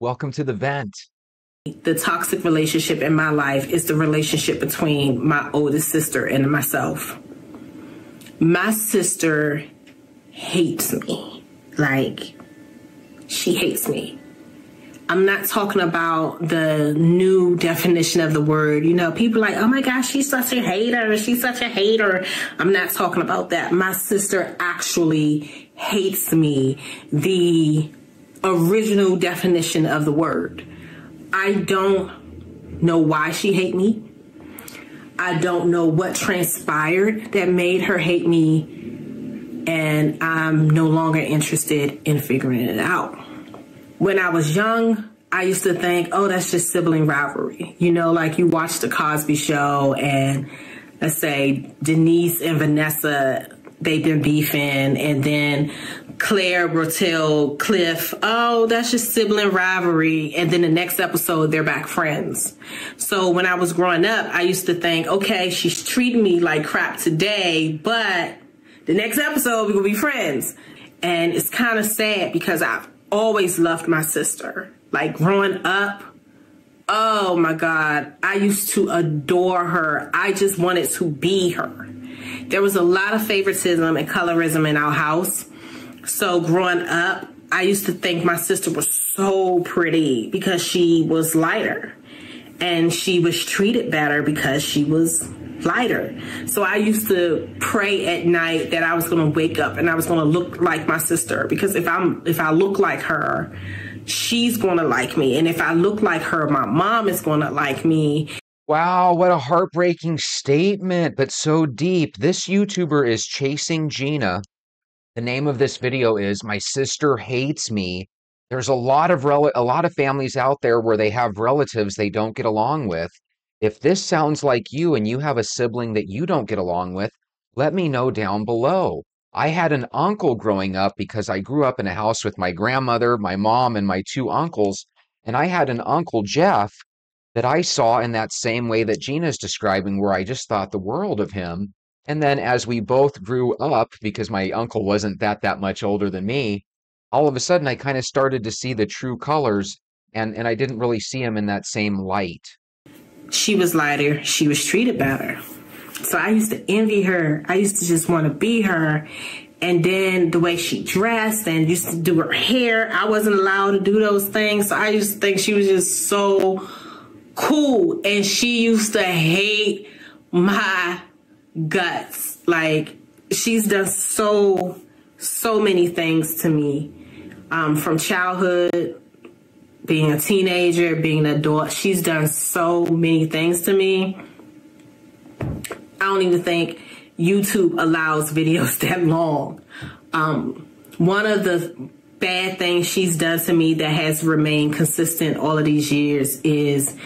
Welcome to the vent. The toxic relationship in my life is the relationship between my oldest sister and myself. My sister hates me. Like, she hates me. I'm not talking about the new definition of the word. You know, people are like, oh my gosh, she's such a hater. She's such a hater. I'm not talking about that. My sister actually hates me. The original definition of the word. I don't know why she hates me. I don't know what transpired that made her hate me. And I'm no longer interested in figuring it out. When I was young, I used to think, oh, that's just sibling rivalry. You know, like you watch The Cosby Show and let's say Denise and Vanessa, they've been beefing, and then Claire will tell Cliff, oh, that's just sibling rivalry. And then the next episode, they're back friends. So when I was growing up, I used to think, okay, she's treating me like crap today, but the next episode, we're going to be friends. And it's kind of sad because I've always loved my sister. Like growing up, oh my God, I used to adore her. I just wanted to be her. There was a lot of favoritism and colorism in our house. So growing up, I used to think my sister was so pretty because she was lighter. And she was treated better because she was lighter. So I used to pray at night that I was going to wake up and I was going to look like my sister. Because if I look like her, she's going to like me. And if I look like her, my mom is going to like me. Wow, what a heartbreaking statement, but so deep. This YouTuber is chasing Gina. The name of this video is My Sister Hates Me. There's a lot of families out there where they have relatives they don't get along with. If this sounds like you and you have a sibling that you don't get along with, let me know down below. I had an uncle growing up because I grew up in a house with my grandmother, my mom, and my two uncles. And I had an uncle, Jeff, that I saw in that same way that Gina's describing, where I just thought the world of him. And then as we both grew up, because my uncle wasn't that much older than me, all of a sudden I kind of started to see the true colors, and I didn't really see him in that same light. She was lighter. She was treated better. So I used to envy her. I used to just want to be her. And then the way she dressed and used to do her hair, I wasn't allowed to do those things. So I used to think she was just so cool. And she used to hate my guts. Like, she's done so many things to me. From childhood, being a teenager, being an adult, she's done so many things to me. I don't even think YouTube allows videos that long. One of the bad things she's done to me that has remained consistent all of these years is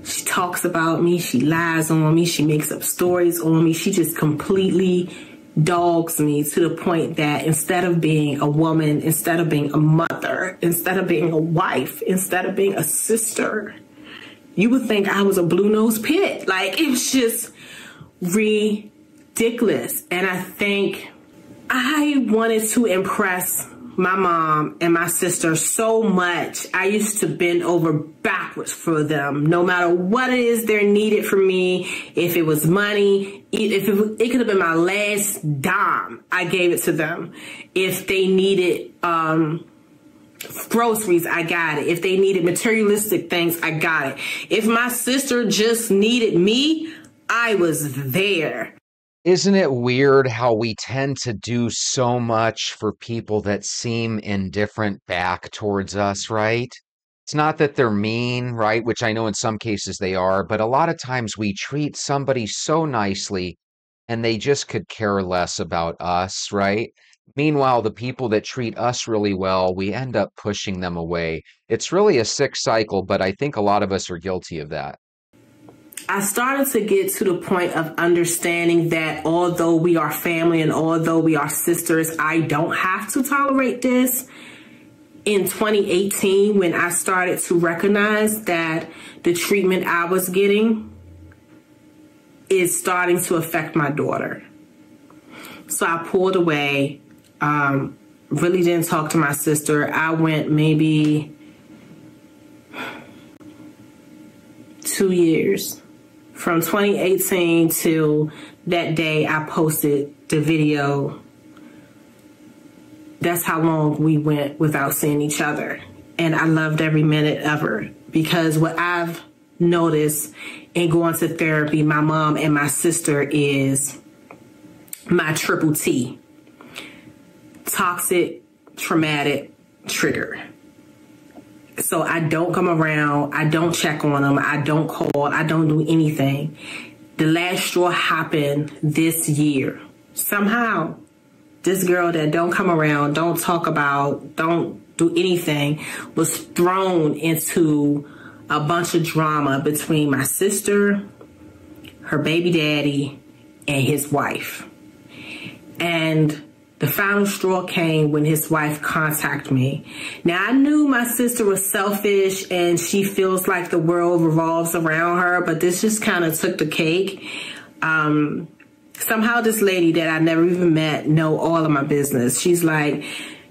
she talks about me, she lies on me, she makes up stories on me, she just completely dogs me to the point that instead of being a woman, instead of being a mother, instead of being a wife, instead of being a sister, you would think I was a blue-nosed pit. Like, it was just ridiculous. And I think I wanted to impress my mom and my sister so much. I used to bend over backwards for them, no matter what it is they're needed from me. If it was money, it could have been my last dime, I gave it to them. If they needed groceries, I got it. If they needed materialistic things, I got it. If my sister just needed me, I was there. Isn't it weird how we tend to do so much for people that seem indifferent back towards us, right? It's not that they're mean, right? Which I know in some cases they are, but a lot of times we treat somebody so nicely and they just could care less about us, right? Meanwhile, the people that treat us really well, we end up pushing them away. It's really a sick cycle, but I think a lot of us are guilty of that. I started to get to the point of understanding that although we are family and although we are sisters, I don't have to tolerate this. In 2018, when I started to recognize that the treatment I was getting is starting to affect my daughter. So I pulled away, really didn't talk to my sister. I went maybe 2 years. From 2018 till that day I posted the video. That's how long we went without seeing each other. And I loved every minute of her, because what I've noticed in going to therapy, my mom and my sister, is my triple T. Toxic, traumatic, trigger. So I don't come around, I don't check on them, I don't call, I don't do anything. The last straw happened this year. Somehow, this girl that don't come around, don't talk about, don't do anything, was thrown into a bunch of drama between my sister, her baby daddy, and his wife. And the final straw came when his wife contacted me. Now, I knew my sister was selfish and she feels like the world revolves around her, but this just kind of took the cake. Somehow this lady that I never even met know all of my business. She's like,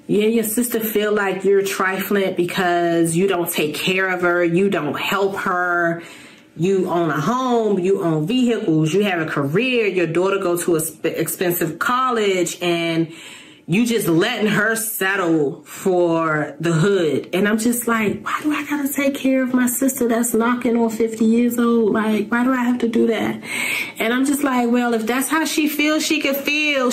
yeah, your sister feel like you're trifling because you don't take care of her, you don't help her. You own a home, you own vehicles, you have a career, your daughter go to an expensive college, and you just letting her settle for the hood. And I'm just like, why do I gotta take care of my sister that's knocking on 50 years old? Like, why do I have to do that? And I'm just like, well, if that's how she feels, she can feel.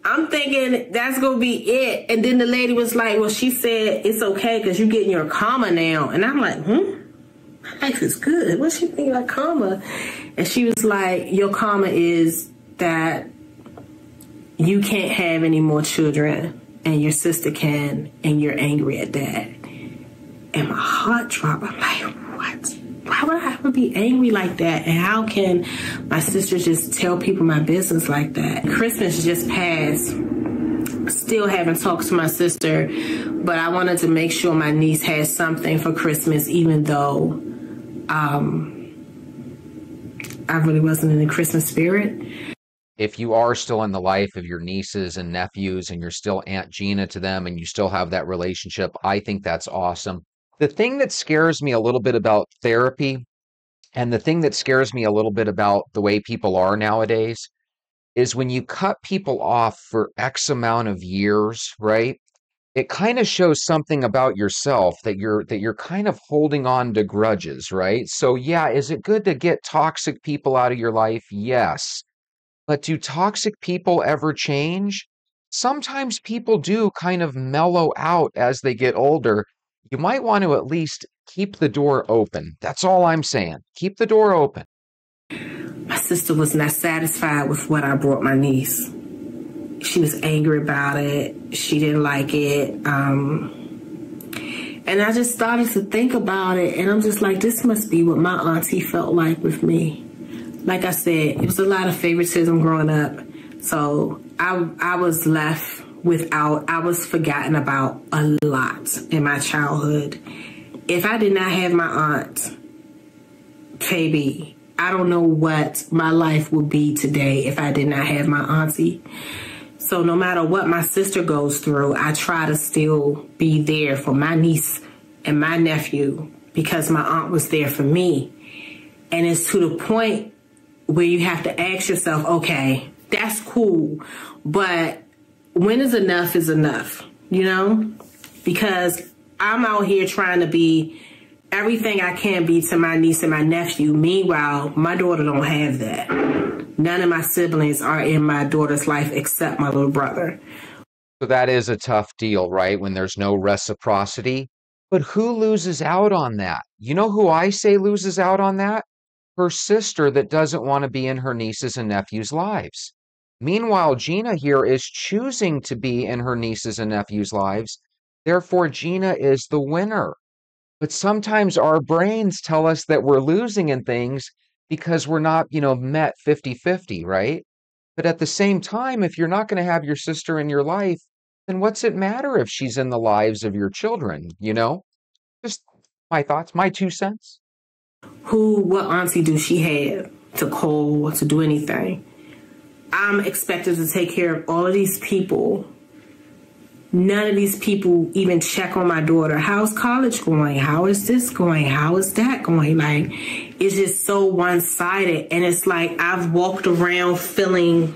I'm thinking that's going to be it. And then the lady was like, well, she said it's okay because you're getting your karma now. And I'm like, my life is good. What she think like karma? And she was like, your karma is that you can't have any more children and your sister can, and you're angry at that. And my heart dropped. I'm like, what? Why would I have to be angry like that? And how can my sister just tell people my business like that? Christmas just passed. Still haven't talked to my sister, but I wanted to make sure my niece had something for Christmas, even though I really wasn't in the Christmas spirit. If you are still in the life of your nieces and nephews and you're still Aunt Gina to them and you still have that relationship, I think that's awesome. The thing that scares me a little bit about therapy, and the thing that scares me a little bit about the way people are nowadays, is when you cut people off for X amount of years, right? It kind of shows something about yourself that you're kind of holding on to grudges, right? So yeah, is it good to get toxic people out of your life? Yes. But do toxic people ever change? Sometimes people do kind of mellow out as they get older. You might want to at least keep the door open. That's all I'm saying. Keep the door open. My sister was not satisfied with what I brought my niece. She was angry about it. She didn't like it. And I just started to think about it, and I'm just like, this must be what my auntie felt like with me. Like I said, it was a lot of favoritism growing up. So I was left without, I was forgotten about a lot in my childhood. If I did not have my aunt, baby, I don't know what my life would be today if I did not have my auntie. So no matter what my sister goes through, I try to still be there for my niece and my nephew because my aunt was there for me. And it's to the point where you have to ask yourself, okay, that's cool, but when is enough, you know? Because I'm out here trying to be everything I can be to my niece and my nephew. Meanwhile, my daughter don't have that. None of my siblings are in my daughter's life except my little brother. So that is a tough deal, right? When there's no reciprocity. But who loses out on that? You know who I say loses out on that? Her sister that doesn't want to be in her nieces and nephews' lives. Meanwhile, Gina here is choosing to be in her nieces and nephews' lives. Therefore, Gina is the winner. But sometimes our brains tell us that we're losing in things because we're not, met 50-50, right? But at the same time, if you're not going to have your sister in your life, then what's it matter if she's in the lives of your children, Just my thoughts, my 2 cents. What auntie do she have to call, to do anything? I'm expected to take care of all of these people None of these people even check on my daughter. How's college going? How is this going? How is that going? Like, it's just so one-sided. And it's like I've walked around feeling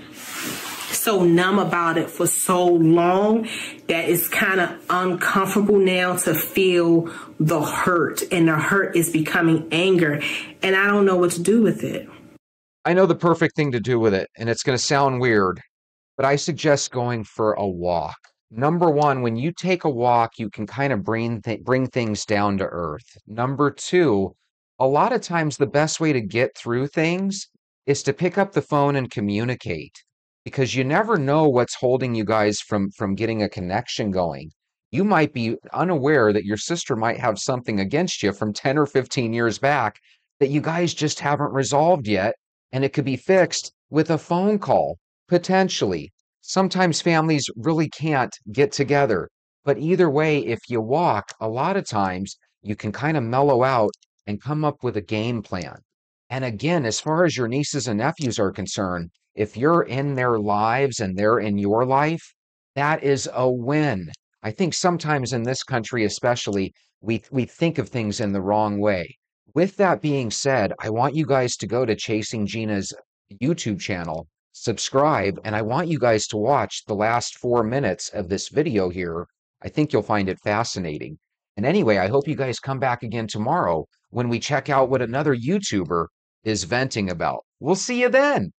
so numb about it for so long that it's kind of uncomfortable now to feel the hurt. And the hurt is becoming anger. And I don't know what to do with it. I know the perfect thing to do with it, and it's going to sound weird, but I suggest going for a walk. Number one, when you take a walk, you can kind of bring things down to earth. Number two, a lot of times the best way to get through things is to pick up the phone and communicate because you never know what's holding you guys from getting a connection going. You might be unaware that your sister might have something against you from 10 or 15 years back that you guys just haven't resolved yet, and it could be fixed with a phone call, potentially. Sometimes families really can't get together, but either way, if you walk, a lot of times you can kind of mellow out and come up with a game plan. And again, as far as your nieces and nephews are concerned, if you're in their lives and they're in your life, that is a win. I think sometimes in this country, especially, we think of things in the wrong way. With that being said, I want you guys to go to Chasing Gina's YouTube channel, subscribe, and I want you guys to watch the last 4 minutes of this video here. I think you'll find it fascinating. And anyway, I hope you guys come back again tomorrow when we check out what another YouTuber is venting about. We'll see you then.